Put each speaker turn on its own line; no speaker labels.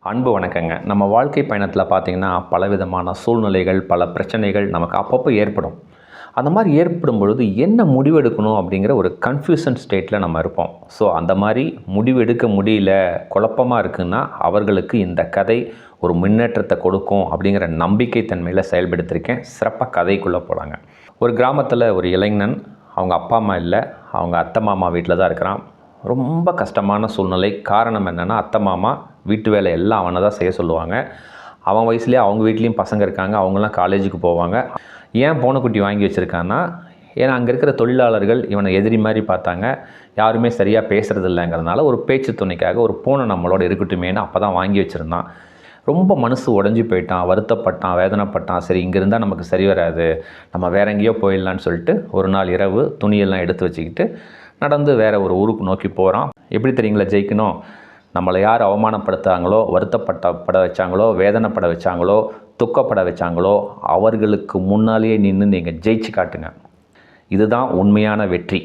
அன்பு வணக்கங்க. நம்ம வாழ்க்கை பயணத்தில் பார்த்திங்கன்னா பலவிதமான சூழ்நிலைகள், பல பிரச்சனைகள் நமக்கு அப்பப்போ ஏற்படும். அந்த மாதிரி ஏற்படும் பொழுது என்ன முடிவெடுக்கணும் அப்படிங்கிற ஒரு கன்ஃப்யூஷன் ஸ்டேட்டில் நம்ம இருப்போம். ஸோ அந்த மாதிரி முடிவெடுக்க முடியல, குழப்பமாக இருக்குன்னா அவர்களுக்கு இந்த கதை ஒரு முன்னேற்றத்தை கொடுக்கும் அப்படிங்கிற நம்பிக்கை தன்மையில் செயல்படுத்தியிருக்கேன். சிறப்பாக கதைக்குள்ளே போகலாங்க. ஒரு கிராமத்தில் ஒரு இளைஞன், அவங்க அப்பா அம்மா இல்லை, அவங்க அத்தை மாமா வீட்டில் தான் இருக்கிறான். ரொம்ப கஷ்டமான சூழ்நிலை. காரணம் என்னென்னா, அத்தை மாமா வீட்டு வேலை எல்லாம் அவனை தான் செய்ய சொல்லுவாங்க. அவன் வயசுலேயே அவங்க வீட்லேயும் பசங்க இருக்காங்க, அவங்களாம் காலேஜுக்கு போவாங்க. ஏன் பூனைக்குட்டி வாங்கி வச்சுருக்கான்னா, ஏன்னா அங்கே இருக்கிற தொழிலாளர்கள் இவனை எதிரி மாதிரி பார்த்தாங்க. யாருமே சரியாக பேசுகிறது இல்லைங்கிறதுனால ஒரு பேச்சு துணைக்காக ஒரு பூனை நம்மளோட இருக்கட்டுமேனு அப்போ தான் வாங்கி வச்சுருந்தான். ரொம்ப மனசு உடஞ்சி போயிட்டான், வருத்தப்பட்டான், வேதனைப்பட்டான். சரி, இங்கே இருந்தால் நமக்கு சரி வராது, நம்ம வேற எங்கேயோ போயிடலான்னு சொல்லிட்டு ஒரு நாள் இரவு துணியெல்லாம் எடுத்து வச்சுக்கிட்டு நடந்து வேறு ஒரு ஊருக்கு நோக்கி போகிறான். எப்படி தெரியுங்களா ஜெயிக்கணும்? நம்மளை யார் அவமானப்படுத்தாங்களோ, வருத்தப்பட வச்சாங்களோ, வேதனைப்பட வச்சாங்களோ, துக்கப்பட வச்சாங்களோ அவர்களுக்கு முன்னாலேயே நின்று நீங்கள் ஜெயிச்சு காட்டுங்க. இதுதான் உண்மையான வெற்றி.